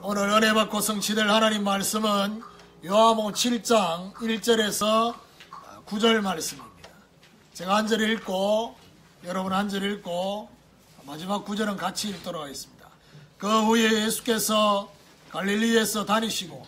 오늘 은혜 받고 성취될 하나님 말씀은 요한복음 7장 1절에서 9절 말씀입니다. 제가 한 절 읽고 여러분 한 절 읽고 마지막 9절은 같이 읽도록 하겠습니다. 그 후에 예수께서 갈릴리에서 다니시고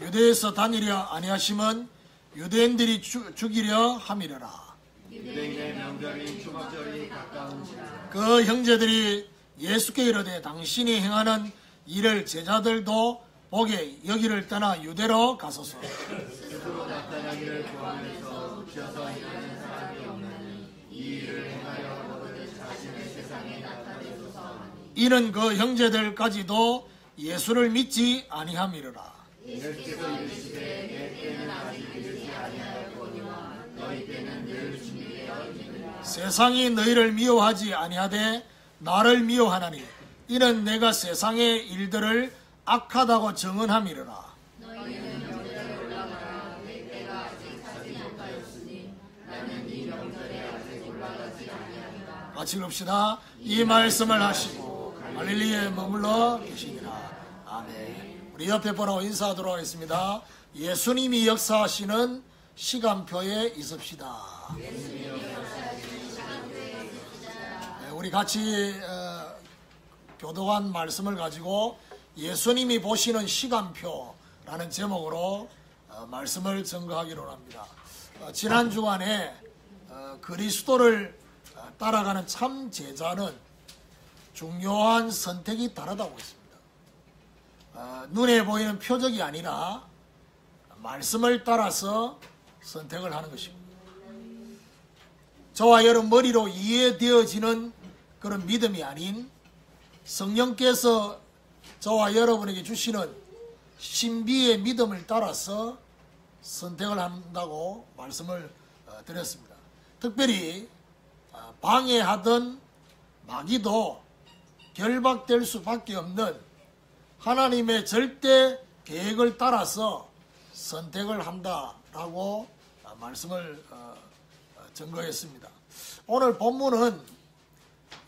유대에서 다니려 아니하심은 유대인들이 죽이려 함이려라. 유대인의 명절인 초막절이 가까운지라. 그 형제들이 예수께 이르되 당신이 행하는 일을 제자들도 보게 여기를 떠나 유대로 가소서. 스스로 나타나기를 구하면서 묻혀서 일하는 사람이 없나니 이 일을 행하여 너희들 자신의 세상에 나타내소서. 이는 그 형제들까지도 예수를 믿지 아니함이로라. 예수께서 이르시되 내 때는 아직 이르지 아니하였거니와 너희 때는 늘 준비되어 있느니라. 세상이 너희를 미워하지 아니하되 나를 미워하나니 이는 내가 세상의 일들을 악하다고 정언함이로라. 너희는 명절에 올라가라. 내 때가 아직 차지 못하였으니 나는 이 명절에 아직 올라가지 아니하리라. 같이 읽읍시다. 이 말씀을 하시고 갈릴리에 머물러 계시니라. 아멘. 우리 옆에 보라고 인사하도록 하겠습니다. 예수님이 역사하시는 시간표에 있읍시다. 우리 같이 교도한 말씀을 가지고 예수님이 보시는 시간표라는 제목으로 말씀을 증거하기로 합니다. 지난 주간에 그리스도를 따라가는 참 제자는 중요한 선택이 다르다고 했습니다. 눈에 보이는 표적이 아니라 말씀을 따라서 선택을 하는 것입니다. 저와 여러분 머리로 이해되어지는 그런 믿음이 아닌 성령께서 저와 여러분에게 주시는 신비의 믿음을 따라서 선택을 한다고 말씀을 드렸습니다. 특별히 방해하던 마귀도 결박될 수밖에 없는 하나님의 절대 계획을 따라서 선택을 한다라고 말씀을 증거했습니다. 오늘 본문은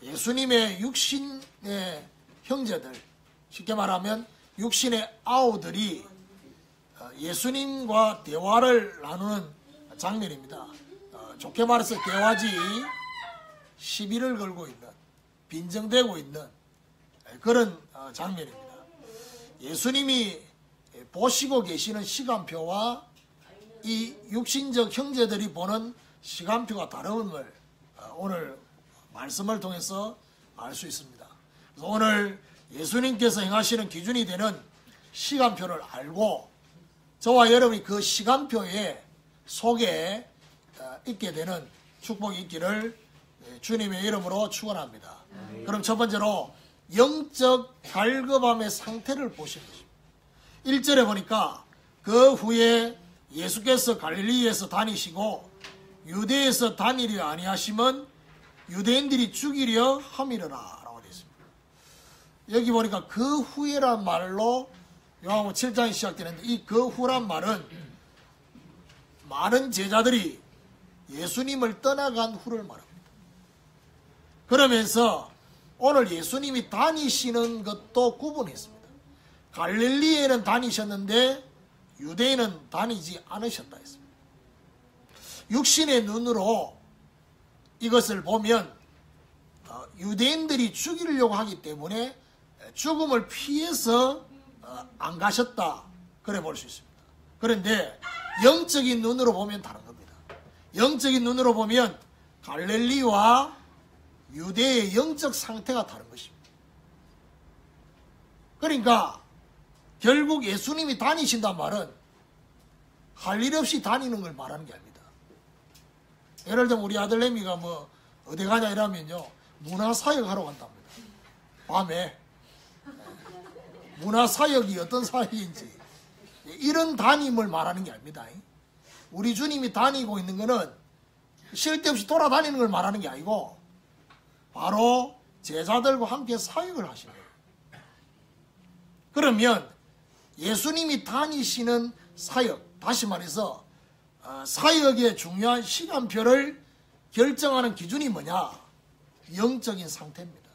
예수님의 육신의 형제들, 쉽게 말하면 육신의 아우들이 예수님과 대화를 나누는 장면입니다. 좋게 말해서 개화지 시비를 걸고 있는, 빈정대고 있는 그런 장면입니다. 예수님이 보시고 계시는 시간표와 이 육신적 형제들이 보는 시간표가 다름을 오늘 말씀을 통해서 알 수 있습니다. 그래서 오늘 예수님께서 행하시는 기준이 되는 시간표를 알고 저와 여러분이 그 시간표에 속에 있게 되는 축복이 있기를 주님의 이름으로 축원합니다. 그럼 첫 번째로 영적 갈급함의 상태를 보시는 것입니다. 1절에 보니까 그 후에 예수께서 갈릴리에서 다니시고 유대에서 다니려 아니하심은 유대인들이 죽이려 함이로라 라고 되어 있습니다. 여기 보니까 그 후에란 말로 요한복음 7장이 시작되는데 이 그 후란 말은 많은 제자들이 예수님을 떠나간 후를 말합니다. 그러면서 오늘 예수님이 다니시는 것도 구분했습니다. 갈릴리에는 다니셨는데 유대인은 다니지 않으셨다 했습니다. 육신의 눈으로 이것을 보면 유대인들이 죽이려고 하기 때문에 죽음을 피해서 안 가셨다 그래 볼 수 있습니다. 그런데 영적인 눈으로 보면 다른 겁니다. 영적인 눈으로 보면 갈릴리와 유대의 영적 상태가 다른 것입니다. 그러니까 결국 예수님이 다니신단 말은 할 일 없이 다니는 걸 말하는 게 아닙니다. 예를 들면 우리 아들내미가 뭐 어디 가냐 이러면요 문화사역 하러 간답니다. 밤에 문화사역이 어떤 사역인지 이런 다님을 말하는 게 아닙니다. 우리 주님이 다니고 있는 거는 쓸데없이 돌아다니는 걸 말하는 게 아니고 바로 제자들과 함께 사역을 하시는 거예요. 그러면 예수님이 다니시는 사역, 다시 말해서 사역의 중요한 시간표를 결정하는 기준이 뭐냐? 영적인 상태입니다.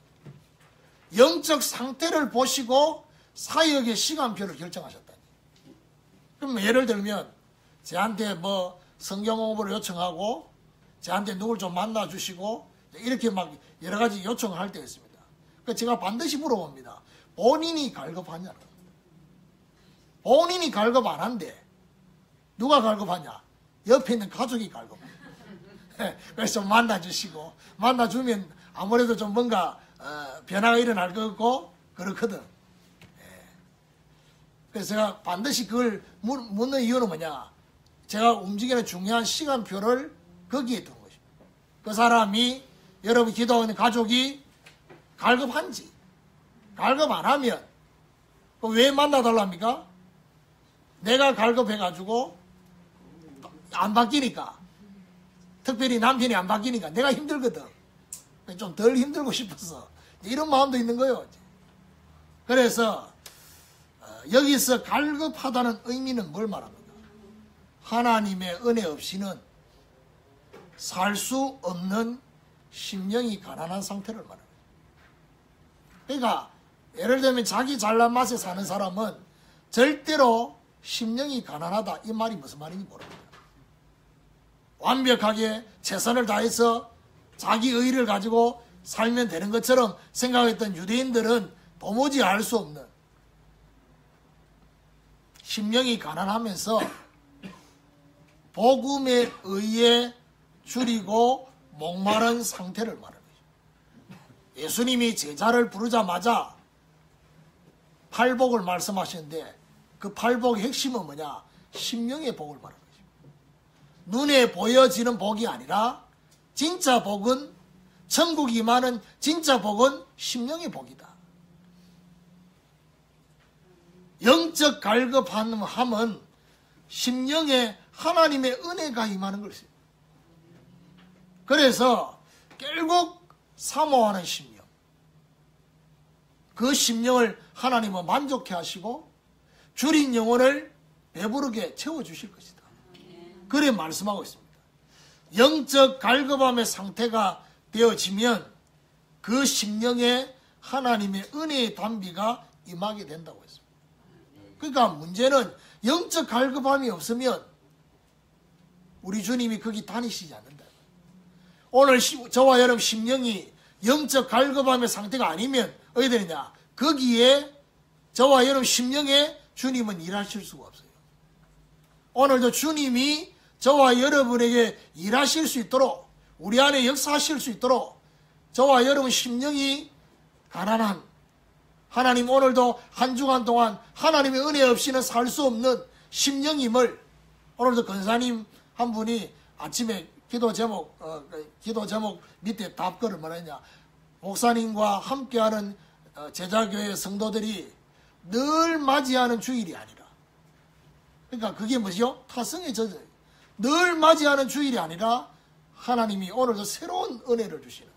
영적 상태를 보시고 사역의 시간표를 결정하셨다니. 그럼 예를 들면 저한테 뭐 성경 공부를 요청하고 저한테 누굴 좀 만나주시고 이렇게 막 여러 가지 요청을 할 때가 있습니다. 그러니까 제가 반드시 물어봅니다. 본인이 갈급하냐고. 본인이 갈급 안 한데 누가 갈급하냐? 옆에 있는 가족이 갈급해요. 그래서 좀 만나주시고 만나주면 아무래도 좀 뭔가 변화가 일어날 것 같고 그렇거든. 그래서 제가 반드시 그걸 묻는 이유는 뭐냐? 제가 움직이는 중요한 시간표를 거기에 둔 것입니다. 그 사람이 여러분 기도하는 가족이 갈급한지 갈급 안 하면 왜 만나달랍니까? 내가 갈급해가지고 안 바뀌니까, 특별히 남편이 안 바뀌니까 내가 힘들거든. 좀 덜 힘들고 싶어서 이런 마음도 있는 거예요. 그래서 여기서 갈급하다는 의미는 뭘 말합니까? 하나님의 은혜 없이는 살 수 없는 심령이 가난한 상태를 말합니다. 그러니까 예를 들면 자기 잘난 맛에 사는 사람은 절대로 심령이 가난하다 이 말이 무슨 말인지 모릅니다. 완벽하게 최선을 다해서 자기 의의를 가지고 살면 되는 것처럼 생각했던 유대인들은 도무지 알 수 없는 심령이 가난하면서 복음에 의해 줄이고 목마른 상태를 말합니다. 예수님이 제자를 부르자마자 팔복을 말씀하셨는데 그 팔복의 핵심은 뭐냐? 심령의 복을 말하는 거죠. 눈에 보여지는 복이 아니라 진짜 복은, 천국이 임하는 진짜 복은 심령의 복이다. 영적 갈급함은 심령에 하나님의 은혜가 임하는 것이에요. 그래서 결국 사모하는 심령, 그 심령을 하나님은 만족해 하시고 줄인 영혼을 배부르게 채워주실 것이다. 그래 말씀하고 있습니다. 영적 갈급함의 상태가 되어지면 그 심령에 하나님의 은혜의 단비가 임하게 된다고 했습니다. 그러니까 문제는 영적 갈급함이 없으면 우리 주님이 거기 다니시지 않는다. 오늘 저와 여러분 심령이 영적 갈급함의 상태가 아니면 어디 되느냐? 거기에 저와 여러분 심령에 주님은 일하실 수가 없어요. 오늘도 주님이 저와 여러분에게 일하실 수 있도록, 우리 안에 역사하실 수 있도록 저와 여러분 심령이 가난한, 하나님 오늘도 한 주간 동안 하나님의 은혜 없이는 살 수 없는 심령임을, 오늘도 권사님 한 분이 아침에 기도 제목 밑에 답글을 뭐랬냐? 목사님과 함께하는 제자교회 성도들이 늘 맞이하는 주일이 아니라, 그러니까 그게 뭐죠? 타성의 저절. 늘 맞이하는 주일이 아니라 하나님이 오늘도 새로운 은혜를 주시는,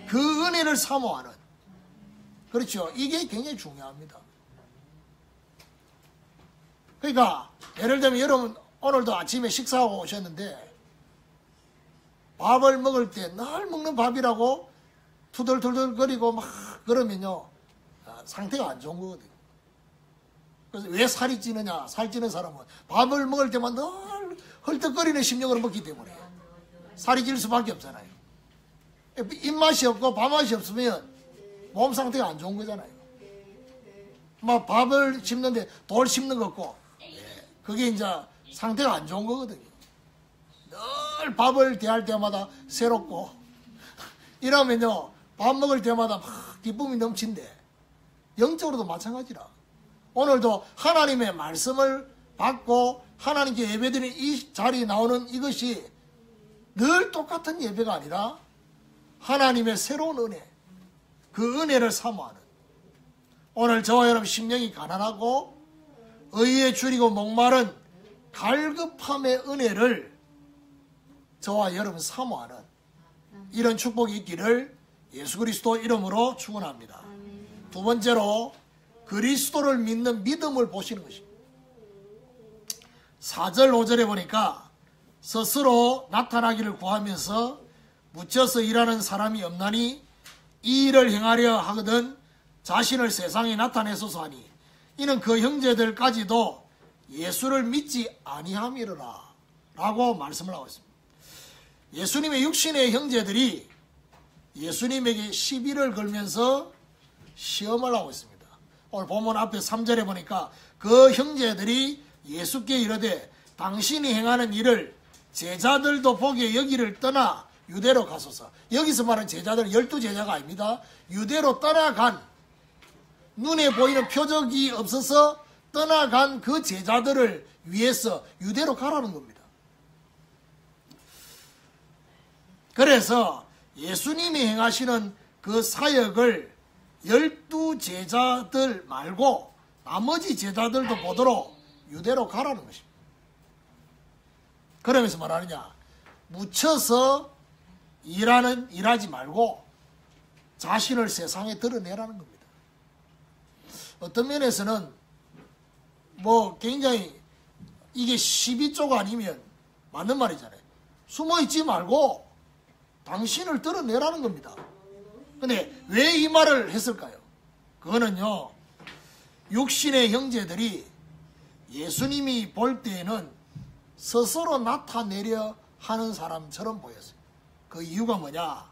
그 은혜를 사모하는, 그렇죠? 이게 굉장히 중요합니다. 그러니까 예를 들면 여러분 오늘도 아침에 식사하고 오셨는데 밥을 먹을 때 늘 먹는 밥이라고 투덜투덜거리고 막 그러면요 상태가 안 좋은 거거든요. 그래서 왜 살이 찌느냐? 살찌는 사람은 밥을 먹을 때만 늘 헐떡거리는 심령으로 먹기 때문에 살이 찔 수밖에 없잖아요. 입맛이 없고 밥맛이 없으면 몸 상태가 안 좋은 거잖아요. 막 밥을 씹는데 돌 씹는 것 같고, 그게 이제 상태가 안 좋은 거거든요. 늘 밥을 대할 때마다 새롭고 이러면요 밥 먹을 때마다 막 기쁨이 넘친대. 영적으로도 마찬가지라. 오늘도 하나님의 말씀을 받고 하나님께 예배드리는 이 자리에 나오는 이것이 늘 똑같은 예배가 아니라 하나님의 새로운 은혜, 그 은혜를 사모하는, 오늘 저와 여러분 심령이 가난하고 의에 줄이고 목마른 갈급함의 은혜를 저와 여러분 사모하는 이런 축복이 있기를 예수 그리스도 이름으로 축원합니다. 두 번째로 그리스도를 믿는 믿음을 보시는 것입니다. 4절 5절에 보니까 스스로 나타나기를 구하면서 묻혀서 일하는 사람이 없나니 이 일을 행하려 하거든 자신을 세상에 나타내소서 하니 이는 그 형제들까지도 예수를 믿지 아니함이로라 라고 말씀을 하고 있습니다. 예수님의 육신의 형제들이 예수님에게 시비를 걸면서 시험을 하고 있습니다. 오늘 본문 앞에 3절에 보니까 그 형제들이 예수께 이르되 당신이 행하는 일을 제자들도 보게 여기를 떠나 유대로 가소서. 여기서 말하는 제자들은 12제자가 아닙니다. 유대로 떠나간, 눈에 보이는 표적이 없어서 떠나간 그 제자들을 위해서 유대로 가라는 겁니다. 그래서 예수님이 행하시는 그 사역을 12제자들 말고 나머지 제자들도 보도록 유대로 가라는 것입니다. 그러면서 말하느냐, 묻혀서 일하지 말고 자신을 세상에 드러내라는 겁니다. 어떤 면에서는 굉장히 이게 12조 아니면 맞는 말이잖아요. 숨어있지 말고 당신을 드러내라는 겁니다. 근데 왜 이 말을 했을까요? 그거는요, 육신의 형제들이 예수님이 볼 때에는 스스로 나타내려 하는 사람처럼 보였어요. 그 이유가 뭐냐?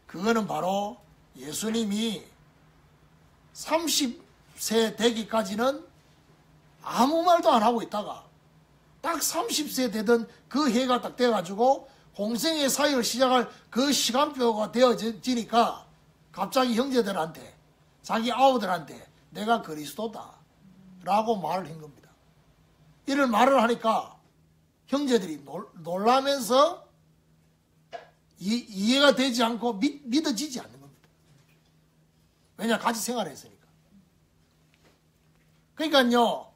그거는 바로 예수님이 30세 되기까지는 아무 말도 안 하고 있다가 딱 30세 되던 그 해가 딱 돼가지고 공생의 사역을 시작할 그 시간표가 되어지니까 갑자기 형제들한테, 자기 아우들한테 내가 그리스도다 라고 말을 한 겁니다. 이런 말을 하니까 형제들이 놀라면서 이해가 되지 않고 믿어지지 않는 겁니다. 왜냐? 같이 생활했으니까. 그러니까요,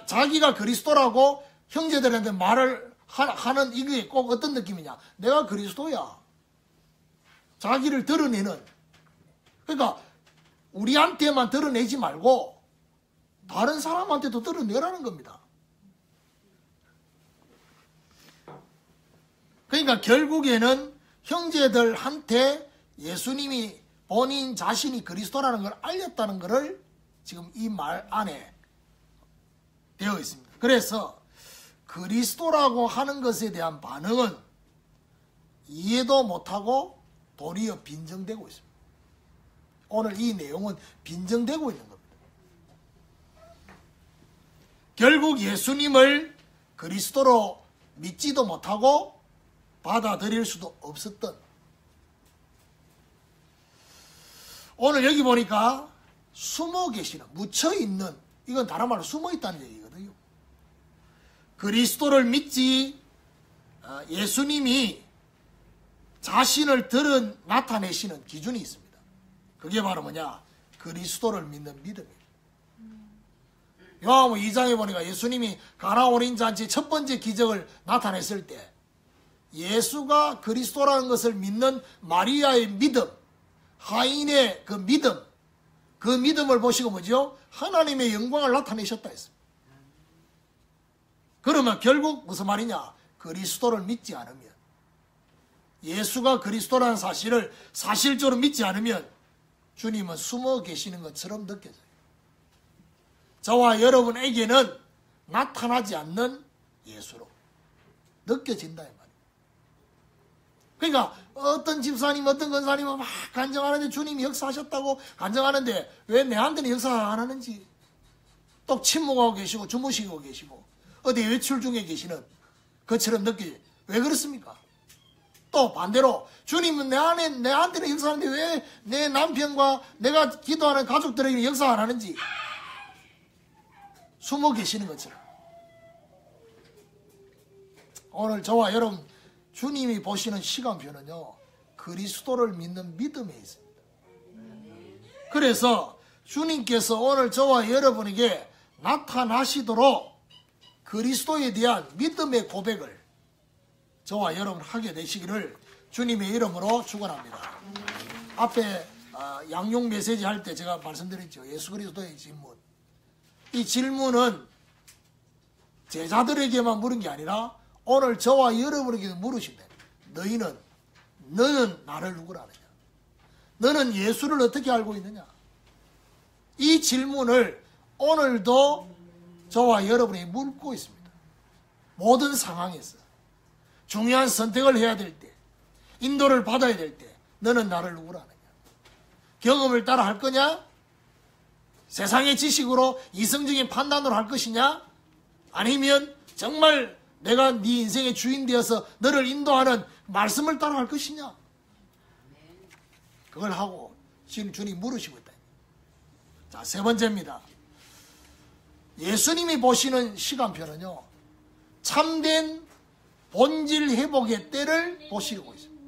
자기가 그리스도라고 형제들한테 말을 하는 이게 꼭 어떤 느낌이냐? 내가 그리스도야. 자기를 드러내는. 그러니까 우리한테만 드러내지 말고 다른 사람한테도 드러내라는 겁니다. 그러니까 결국에는 형제들한테 예수님이 본인 자신이 그리스도라는 걸 알렸다는 것을 지금 이 말 안에 되어 있습니다. 그래서 그리스도라고 하는 것에 대한 반응은 이해도 못하고 도리어 빈정되고 있습니다. 오늘 이 내용은 빈정되고 있는 겁니다. 결국 예수님을 그리스도로 믿지도 못하고 받아들일 수도 없었던, 오늘 여기 보니까 숨어 계시는, 묻혀 있는, 이건 다른 말로 숨어 있다는 얘기거든요. 그리스도를 믿지, 예수님이 자신을 나타내시는 기준이 있습니다. 그게 바로 뭐냐? 그리스도를 믿는 믿음이에요. 요한복음 2장에 보니까 예수님이 가나 어린 잔치 첫 번째 기적을 나타냈을 때 예수가 그리스도라는 것을 믿는 마리아의 믿음, 하인의 그 믿음, 그 믿음을 보시고 뭐죠? 하나님의 영광을 나타내셨다 했습니다. 그러면 결국 무슨 말이냐? 그리스도를 믿지 않으면, 예수가 그리스도라는 사실을 사실적으로 믿지 않으면 주님은 숨어 계시는 것처럼 느껴져요. 저와 여러분에게는 나타나지 않는 예수로 느껴진다 이 말이에요. 그러니까 어떤 집사님, 어떤 권사님은 막 간증하는데 주님이 역사하셨다고 간증하는데 왜 내한테는 역사 안 하는지 또 침묵하고 계시고 주무시고 계시고 어디 외출 중에 계시는 것처럼 느끼지. 왜 그렇습니까? 또 반대로 주님은 내한테는 역사하는데 왜 내 남편과 내가 기도하는 가족들에게 역사 안 하는지 숨어 계시는 것처럼. 오늘 저와 여러분 주님이 보시는 시간표는요, 그리스도를 믿는 믿음에 있습니다. 그래서 주님께서 오늘 저와 여러분에게 나타나시도록 그리스도에 대한 믿음의 고백을 저와 여러분 하게 되시기를 주님의 이름으로 축원합니다. 앞에 양육 메시지 할 때 제가 말씀드렸죠. 예수 그리스도의 질문. 이 질문은 제자들에게만 물은 게 아니라 오늘 저와 여러분에게도 물으시면 됩니다. 너는 나를 누구라 하느냐? 너는 예수를 어떻게 알고 있느냐? 이 질문을 오늘도 저와 여러분이 묻고 있습니다. 모든 상황에서 중요한 선택을 해야 될 때, 인도를 받아야 될 때 너는 나를 누구라 하느냐? 경험을 따라 할 거냐? 세상의 지식으로 이성적인 판단으로 할 것이냐? 아니면 정말 내가 네 인생의 주인 되어서 너를 인도하는 말씀을 따라 할 것이냐? 그걸 하고 지금 주님 물으시고 있다. 자, 세 번째입니다. 예수님이 보시는 시간표는요, 참된 본질 회복의 때를 보시고 있습니다.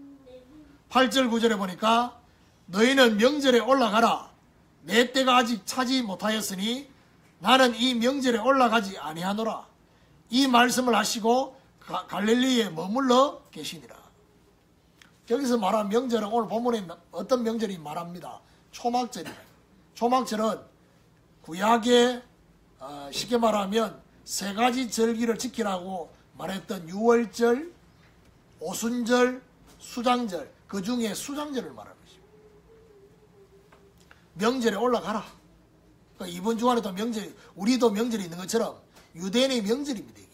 8절 9절에 보니까 너희는 명절에 올라가라. 내 때가 아직 차지 못하였으니 나는 이 명절에 올라가지 아니하노라. 이 말씀을 하시고 갈릴리에 머물러 계시니라. 여기서 말한 명절은 오늘 본문에 어떤 명절이 말합니다. 초막절이에요. 초막절은 구약에 쉽게 말하면 세 가지 절기를 지키라고 말했던 유월절, 오순절, 수장절, 그 중에 수장절을 말하는 것입니다. 명절에 올라가라. 그러니까 이번 주간에도 명절, 우리도 명절이 있는 것처럼 유대인의 명절입니다. 이게.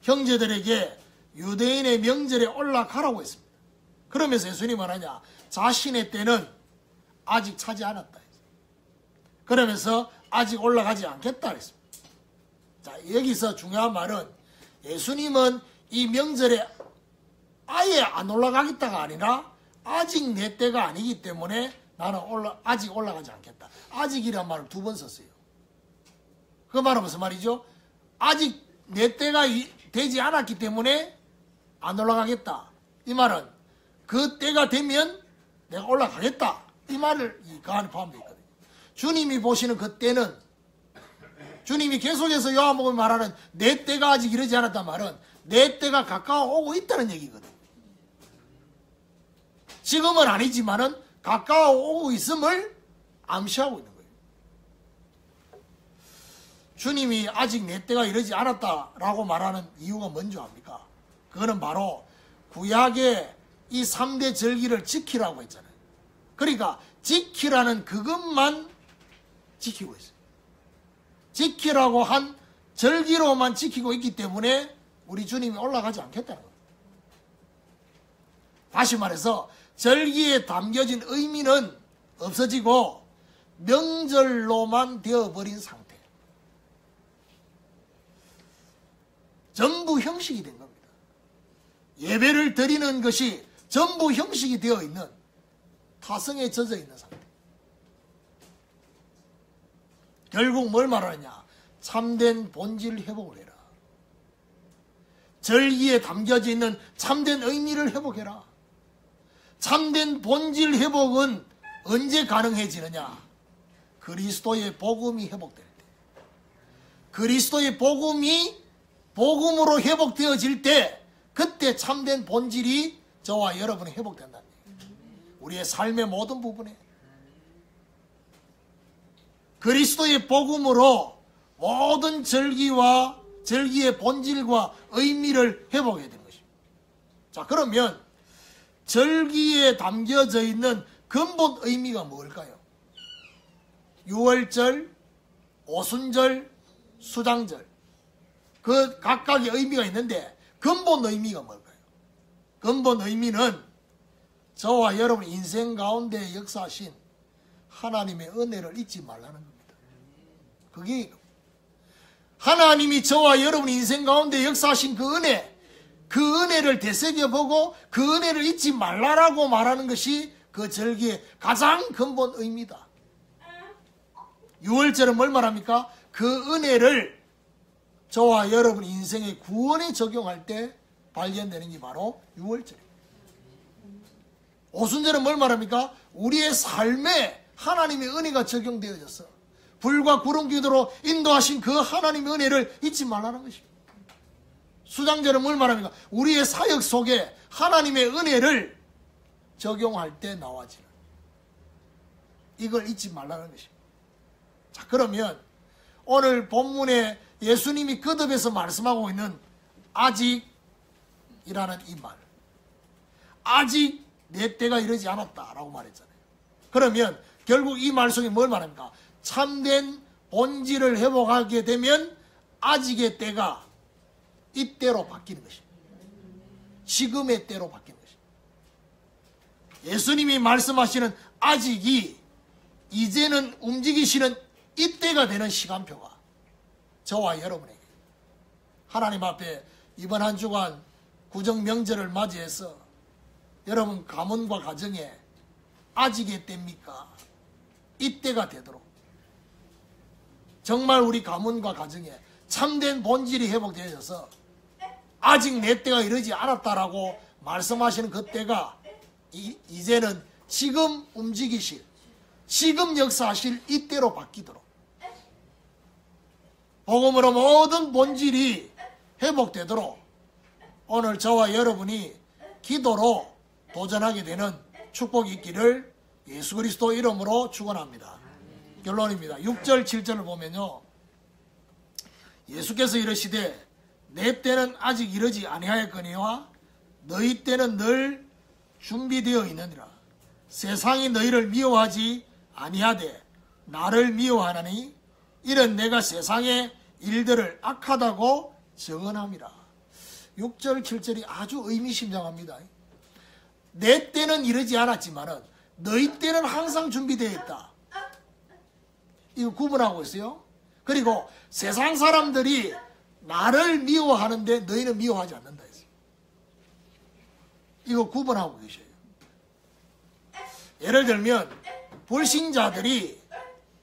형제들에게 유대인의 명절에 올라가라고 했습니다. 그러면서 예수님이 말하냐, 자신의 때는 아직 차지 않았다. 그러면서 아직 올라가지 않겠다 했습니다. 자, 여기서 중요한 말은 예수님은 이 명절에 아예 안 올라가겠다가 아니라 아직 내 때가 아니기 때문에 나는 아직 올라가지 않겠다. 아직이란 말을 2번 썼어요. 그 말은 무슨 말이죠? 아직 내 때가 되지 않았기 때문에 안 올라가겠다. 이 말은 그 때가 되면 내가 올라가겠다. 이 말을 그 안에 포함되어 있거든요. 주님이 보시는 그 때는, 주님이 계속해서 요한복음에 말하는 내 때가 아직 이르지 않았단 말은 내 때가 가까워 오고 있다는 얘기거든요. 지금은 아니지만은 가까워 오고 있음을 암시하고 있는 거예요. 주님이 아직 내 때가 이르지 않았다라고 말하는 이유가 뭔지 압니까? 그거는 바로 구약의 이 3대 절기를 지키라고 했잖아요. 그러니까 지키라는 그것만 지키고 있어요. 지키라고 한 절기로만 지키고 있기 때문에 우리 주님이 올라가지 않겠다는 거예요. 다시 말해서 절기에 담겨진 의미는 없어지고 명절로만 되어버린 상태. 전부 형식이 된 겁니다. 예배를 드리는 것이 전부 형식이 되어 있는, 타성에 젖어 있는 상태. 결국 뭘 말하느냐? 참된 본질 회복을 해라. 절기에 담겨져 있는 참된 의미를 회복해라. 참된 본질 회복은 언제 가능해지느냐? 그리스도의 복음이 회복될 때. 그리스도의 복음이 복음으로 회복되어질 때, 그때 참된 본질이 저와 여러분이 회복된다는 얘기예요. 우리의 삶의 모든 부분에 그리스도의 복음으로 모든 절기와 절기의 본질과 의미를 회복해야 되는 것입니다. 자, 그러면 절기에 담겨져 있는 근본 의미가 뭘까요? 유월절, 오순절, 수장절, 그 각각의 의미가 있는데 근본 의미가 뭘까요? 근본 의미는 저와 여러분 인생 가운데 역사하신 하나님의 은혜를 잊지 말라는 겁니다. 그게 하나님이 저와 여러분 인생 가운데 역사하신 그 은혜, 그 은혜를 되새겨보고 그 은혜를 잊지 말라라고 말하는 것이 그 절기의 가장 근본 의미다. 유월절은 뭘 말합니까? 그 은혜를 저와 여러분 인생의 구원에 적용할 때 발견되는 게 바로 유월절입니다. 오순절은 뭘 말합니까? 우리의 삶에 하나님의 은혜가 적용되어졌어. 불과 구름 기도로 인도하신 그 하나님의 은혜를 잊지 말라는 것입니다. 수장절은 뭘 말합니까? 우리의 사역 속에 하나님의 은혜를 적용할 때 나와지는, 이걸 잊지 말라는 것입니다. 자, 그러면 오늘 본문에 예수님이 거듭해서 말씀하고 있는 아직이라는 이 말, 아직 내 때가 이르지 않았다라고 말했잖아요. 그러면 결국 이 말씀이 뭘 말합니까? 참된 본질을 회복하게 되면 아직의 때가 이때로 바뀌는 것입니다. 지금의 때로 바뀌는 것입니다. 예수님이 말씀하시는 아직이 이제는 움직이시는 이때가 되는 시간표가 저와 여러분에게, 하나님 앞에 이번 한 주간 구정명절을 맞이해서 여러분 가문과 가정에 아직의 때입니까? 이때가 되도록 정말 우리 가문과 가정에 참된 본질이 회복되어서 아직 내 때가 이르지 않았다라고 말씀하시는 그 때가 이제는 지금 움직이실, 지금 역사하실 이때로 바뀌도록 복음으로 모든 본질이 회복되도록 오늘 저와 여러분이 기도로 도전하게 되는 축복이 있기를 예수 그리스도 이름으로 축원합니다. 결론입니다. 6절 7절을 보면요, 예수께서 이르시되 내 때는 아직 이르지 아니하였거니와 너희 때는 늘 준비되어 있느니라. 세상이 너희를 미워하지 아니하되 나를 미워하나니 이는 내가 세상의 일들을 악하다고 증언함이라. 6절 7절이 아주 의미심장합니다. 내 때는 이르지 않았지만은 너희 때는 항상 준비되어 있다. 이거 구분하고 있어요. 그리고 세상 사람들이 나를 미워하는데 너희는 미워하지 않는다 했어요. 이거 구분하고 계셔요. 예를 들면 불신자들이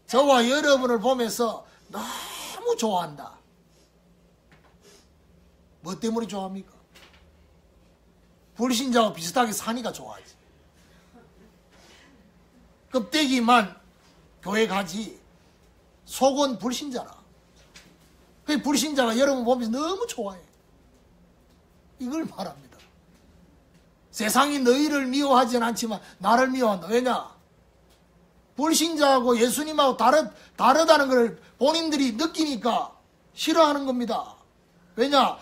저와 여러분을 보면서 너무 좋아한다. 뭐 때문에 좋아합니까? 불신자와 비슷하게 사니까 좋아하지. 껍데기만 교회 가지 속은 불신자라. 그 불신자가 여러분 보면서 너무 좋아해. 이걸 말합니다. 세상이 너희를 미워하지는 않지만 나를 미워한다. 왜냐? 불신자하고 예수님하고 다르다는 걸 본인들이 느끼니까 싫어하는 겁니다. 왜냐?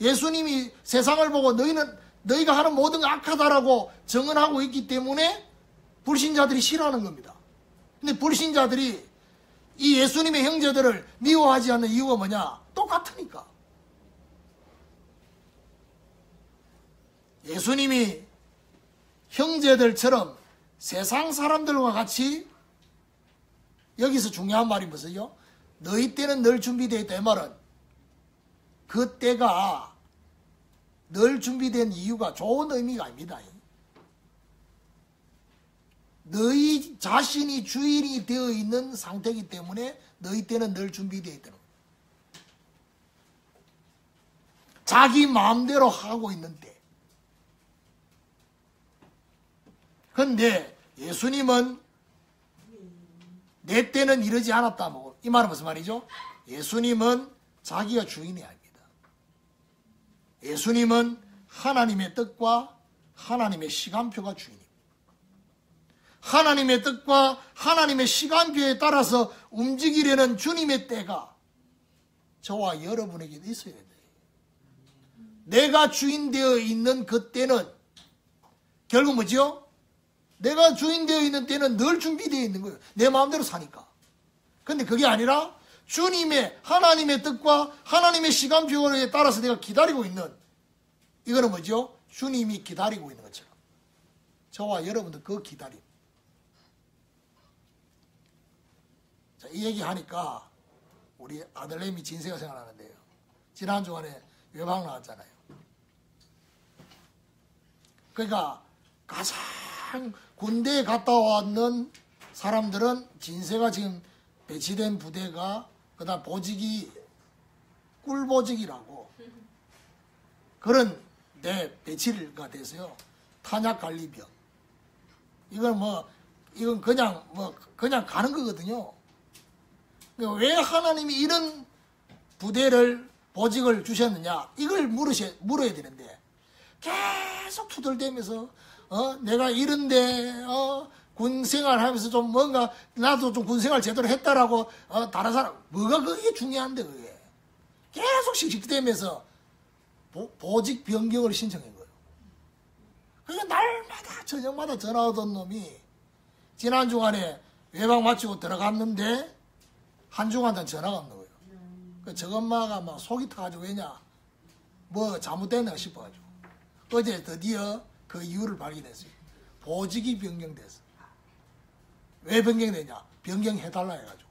예수님이 세상을 보고 너희가 하는 모든 게 악하다라고 증언하고 있기 때문에 불신자들이 싫어하는 겁니다. 근데 불신자들이 이 예수님의 형제들을 미워하지 않는 이유가 뭐냐? 똑같으니까. 예수님이 형제들처럼 세상 사람들과 같이, 여기서 중요한 말이 무엇이요? 너희 때는 늘 준비되어 있다. 이 말은 그 때가 늘 준비된 이유가 좋은 의미가 아닙니다. 너희 자신이 주인이 되어 있는 상태이기 때문에 너희 때는 늘 준비되어 있다는 거예요. 자기 마음대로 하고 있는 때. 그런데 예수님은 내 때는 이르지 않았다. 뭐 이 말은 무슨 말이죠? 예수님은 자기가 주인이 아닙니다. 예수님은 하나님의 뜻과 하나님의 시간표가 주인입니다. 하나님의 뜻과 하나님의 시간표에 따라서 움직이려는 주님의 때가 저와 여러분에게 있어야 된다. 내가 주인 되어 있는 그 때는 결국 뭐죠? 내가 주인 되어 있는 때는 늘 준비되어 있는 거예요. 내 마음대로 사니까. 근데 그게 아니라 주님의 하나님의 뜻과 하나님의 시간표에 따라서 내가 기다리고 있는, 이거는 뭐죠? 주님이 기다리고 있는 것처럼 저와 여러분들 그 기다림. 자, 이 얘기하니까 우리 아들내미 진세가 생각나는데요. 지난 주간에 외박 나왔잖아요. 그러니까 가장 군대에 갔다 왔는 사람들은 진세가 지금 배치된 부대가, 그다음 보직이 꿀보직이라고 그런 데 배치가 돼서요. 탄약관리병. 이건 그냥 가는 거거든요. 왜 하나님이 이런 부대를, 보직을 주셨느냐? 이걸 물어야 되는데 계속 투덜대면서 내가 이런데 군생활 하면서 좀 뭔가 나도 좀 군생활 제대로 했다라고 다른 사람, 뭐가 그게 중요한데 그게 계속 씩씩대면서 보직 변경을 신청한 거예요. 그러니까 날마다 저녁마다 전화 오던 놈이 지난 주간에 외박 마치고 들어갔는데 한중한테 전화가 오는 거예요. 그 저엄마가 막 속이 타가지고 왜냐 뭐 잘못됐나 싶어가지고 어제 드디어 그 이유를 발견했어요. 보직이 변경됐어. 왜 변경되냐? 변경해달라 해가지고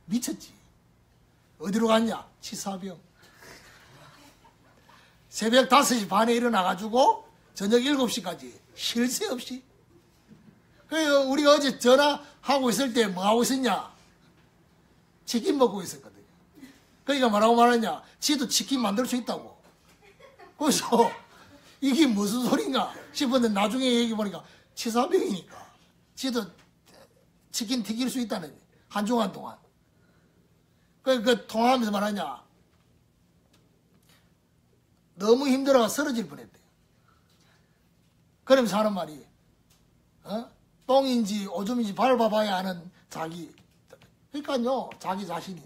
미쳤지. 어디로 갔냐? 치사병. 새벽 5시 반에 일어나가지고 저녁 7시까지 쉴 새 없이. 그래서 우리가 어제 전화하고 있을 때 뭐 하고 있었냐? 치킨 먹고 있었거든요. 그러니까 뭐라고 말하냐? 지도 치킨 만들 수 있다고. 그래서 이게 무슨 소린가 싶었는데 나중에 얘기 보니까 치사병이니까 지도 치킨 튀길 수 있다는 한중한 동안. 그 통화하면서 말하냐? 너무 힘들어가 쓰러질 뻔했대요. 그러면서 하는 말이 똥인지 오줌인지 밟아봐야 하는 자기. 그러니까요 자기 자신이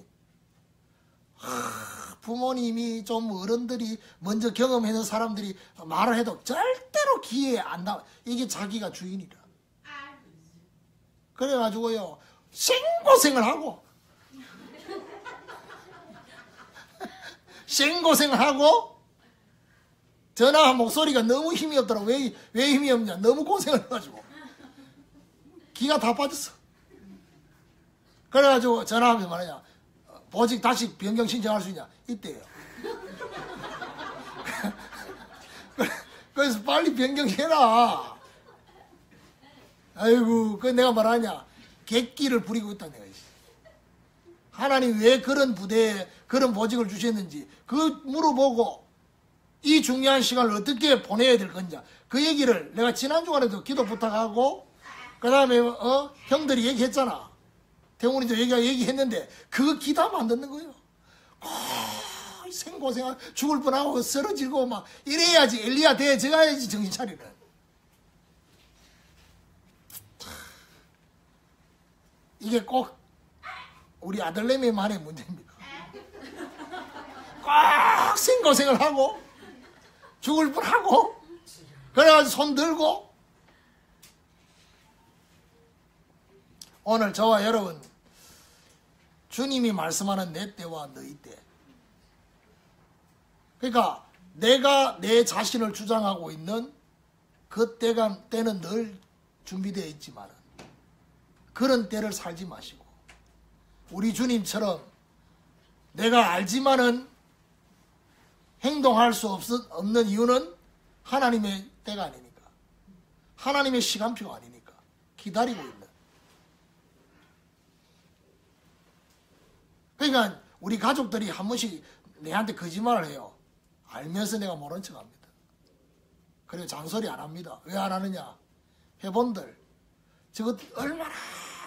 부모님이 좀 어른들이 먼저 경험해는 사람들이 말을 해도 절대로 귀에 안 나. 이게 자기가 주인이라. 그래가지고요 생고생을 하고 생고생을 하고 전화한 목소리가 너무 힘이 없더라고. 왜 힘이 없냐? 너무 고생을 해가지고 기가 다 빠졌어. 그래가지고 전화하면서 말하냐? 보직 다시 변경 신청할 수 있냐? 있대요. 그래서 빨리 변경해라. 아이고, 그 내가 말하냐? 객기를 부리고 있다 내가. 하나님 왜 그런 부대에 그런 보직을 주셨는지 그 물어보고 이 중요한 시간을 어떻게 보내야 될 건지 그 얘기를 내가 지난 주간에도 기도 부탁하고 그 다음에 형들이 얘기했잖아. 태훈이도 얘기했는데 그거 기도하면 안 듣는 거예요. 생고생 죽을 뻔하고 쓰러지고 막 이래야지 엘리야 대제가야지 정신 차리는. 이게 꼭 우리 아들내미만의 문제입니다. 꼭 생고생을 하고 죽을 뻔하고 그래가지고 손 들고. 오늘 저와 여러분 주님이 말씀하는 내 때와 너희 때. 그러니까 내가 내 자신을 주장하고 있는 그 때는 늘 준비되어 있지만 그런 때를 살지 마시고 우리 주님처럼 내가 알지만은 행동할 수 없는 이유는 하나님의 때가 아니니까. 하나님의 시간표가 아니니까. 기다리고 있는. 그러니까 우리 가족들이 한 번씩 내한테 거짓말을 해요. 알면서 내가 모른 척합니다. 그리고 잔소리 안 합니다. 왜 안 하느냐? 회본들 저거 얼마나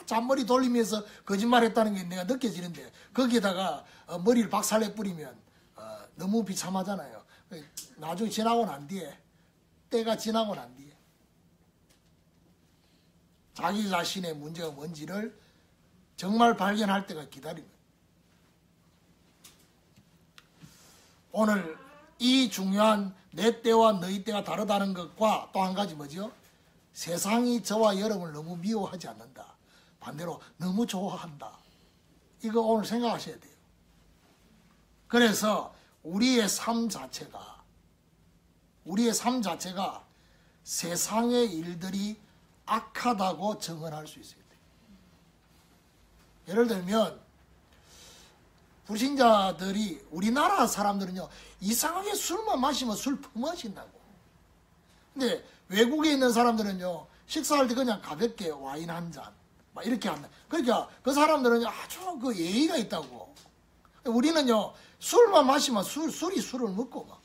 잔머리 돌리면서 거짓말했다는 게 내가 느껴지는데 거기에다가 머리를 박살내 뿌리면 너무 비참하잖아요. 나중에 지나고 난 뒤에 때가 지나고 난 뒤에 자기 자신의 문제가 뭔지를 정말 발견할 때가 기다립니다. 오늘 이 중요한 내 때와 너희 때가 다르다는 것과 또 한 가지 뭐죠? 세상이 저와 여러분을 너무 미워하지 않는다. 반대로 너무 좋아한다. 이거 오늘 생각하셔야 돼요. 그래서 우리의 삶 자체가 세상의 일들이 악하다고 정언할 수 있어야 돼요. 예를 들면 불신자들이 우리나라 사람들은요 이상하게 술만 마시면 술 퍼마신다고. 근데 외국에 있는 사람들은요 식사할 때 그냥 가볍게 와인 한 잔 막 이렇게 한다. 그러니까 그 사람들은 아주 그 예의가 있다고. 우리는요 술만 마시면 술이 술을 먹고 막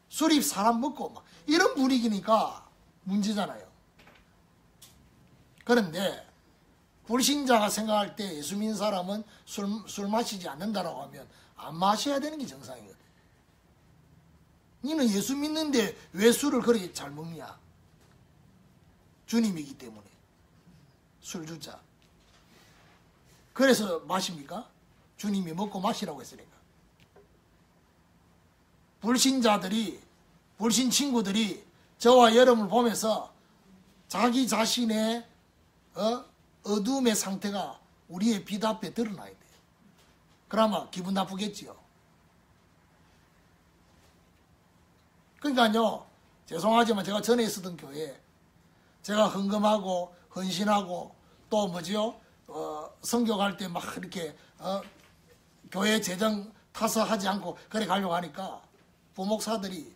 술이 사람 먹고 막 이런 분위기니까 문제잖아요. 그런데 불신자가 생각할 때 예수 믿는 사람은 술 마시지 않는다라고 하면 안 마셔야 되는 게 정상이거든. 너는 예수 믿는데 왜 술을 그렇게 잘 먹냐? 주님이기 때문에 술 주자. 그래서 마십니까? 주님이 먹고 마시라고 했으니까. 불신 친구들이 저와 여러분을 보면서 자기 자신의 어두움의 상태가 우리의 빛 앞에 드러나야 돼요. 그러면 기분 나쁘겠지요. 그러니까요, 죄송하지만 제가 전에 있었던 교회에 제가 헌금하고 헌신하고 또 뭐지요? 선교 갈 때 막 이렇게 교회 재정 타서하지 않고 그래 가려고 하니까 부목사들이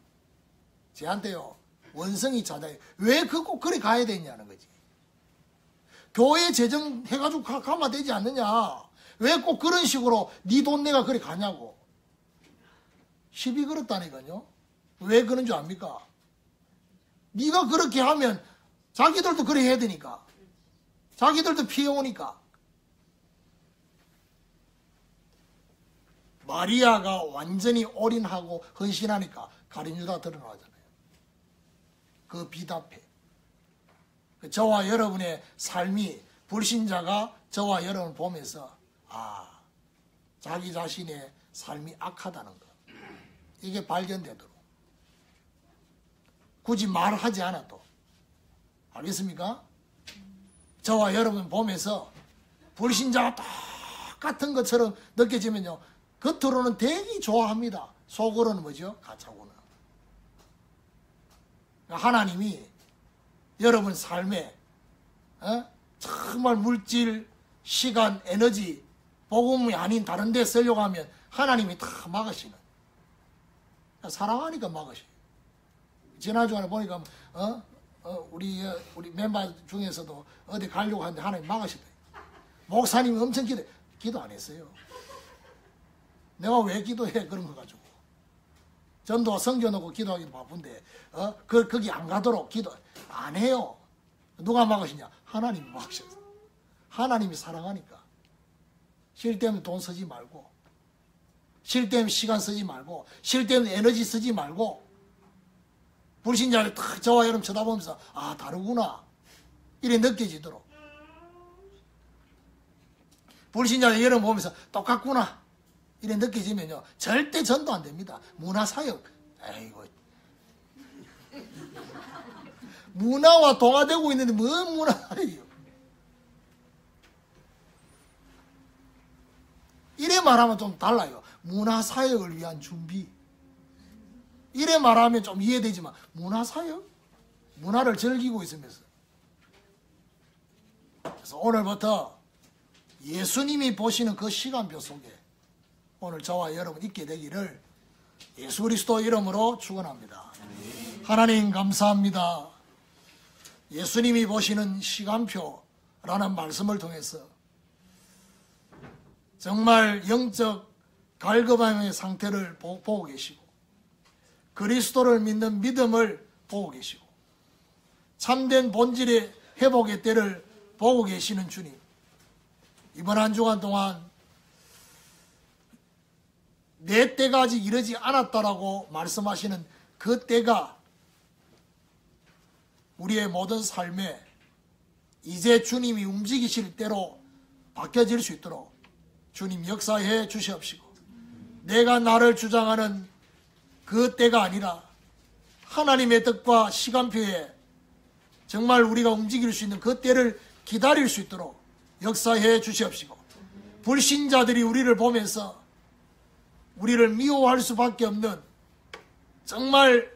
저한테요, 원성이 찾아요. 왜 꼭 그래 가야 되냐는 거지. 교회 재정 해가지고 가면 되지 않느냐. 왜 꼭 그런 식으로 네 돈 내가 그래 가냐고. 시비 걸었다니까요. 왜 그런 줄 압니까? 네가 그렇게 하면 자기들도 그래 해야 되니까. 자기들도 피해 오니까. 마리아가 완전히 올인하고 헌신하니까 가룟유다 드러나잖아요. 그 빛 앞에. 저와 여러분의 삶이, 불신자가 저와 여러분을 보면서 자기 자신의 삶이 악하다는 것, 이게 발견되도록 굳이 말하지 않아도, 알겠습니까? 저와 여러분 보면서 불신자가 똑같은 것처럼 느껴지면요, 겉으로는 되게 좋아합니다. 속으로는 뭐죠? 가차구나. 하나님이 여러분 삶에 정말 물질, 시간, 에너지, 복음이 아닌 다른 데 쓰려고 하면 하나님이 다 막으시는. 사랑하니까 막으셔요. 지난주에 보니까 우리 멤버 중에서도 어디 가려고 하는데 하나님 막으시대. 목사님이 엄청 기도 안 했어요. 내가 왜 기도해? 그런 거 가지고. 전도 성겨놓고 기도하기 바쁜데 거기 안 가도록 기도 안 해요. 누가 막으시냐? 하나님이 막으셨어. 하나님이 사랑하니까. 쉴 때면 돈 쓰지 말고, 쉴 때면 시간 쓰지 말고, 쉴 때면 에너지 쓰지 말고, 불신자를 딱 저와 여러분 쳐다보면서 다르구나 이래 느껴지도록, 불신자를 여러분 보면서 똑같구나 이래 느껴지면요, 절대 전도 안 됩니다. 문화사역, 에이고, 문화와 동화되고 있는데 뭔 문화예요? 이래 말하면 좀 달라요. 문화사역을 위한 준비. 이래 말하면 좀 이해되지만, 문화사역? 문화를 즐기고 있으면서. 그래서 오늘부터 예수님이 보시는 그 시간표 속에 오늘 저와 여러분 있게 되기를 예수 그리스도 이름으로 축원합니다. 하나님 감사합니다. 예수님이 보시는 시간표라는 말씀을 통해서 정말 영적 갈급함의 상태를 보고 계시고, 그리스도를 믿는 믿음을 보고 계시고, 참된 본질의 회복의 때를 보고 계시는 주님, 이번 한 주간 동안 내 때가 아직 이르지 않았다라고 말씀하시는 그 때가 우리의 모든 삶에 이제 주님이 움직이실 때로 바뀌어질 수 있도록 주님 역사해 주시옵시고, 내가 나를 주장하는 그 때가 아니라 하나님의 뜻과 시간표에 정말 우리가 움직일 수 있는 그 때를 기다릴 수 있도록 역사해 주시옵시고, 불신자들이 우리를 보면서 우리를 미워할 수밖에 없는, 정말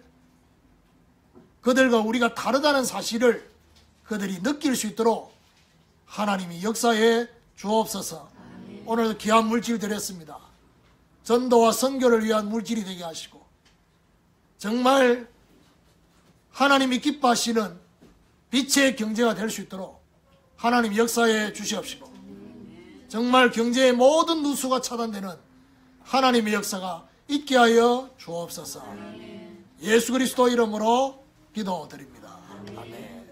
그들과 우리가 다르다는 사실을 그들이 느낄 수 있도록 하나님이 역사해 주옵소서. 오늘 귀한 물질 드렸습니다. 전도와 선교를 위한 물질이 되게 하시고, 정말 하나님이 기뻐하시는 빛의 경제가 될 수 있도록 하나님 역사해 주시옵시고, 정말 경제의 모든 누수가 차단되는 하나님의 역사가 있게 하여 주옵소서. 예수 그리스도 이름으로 기도드립니다. 아멘.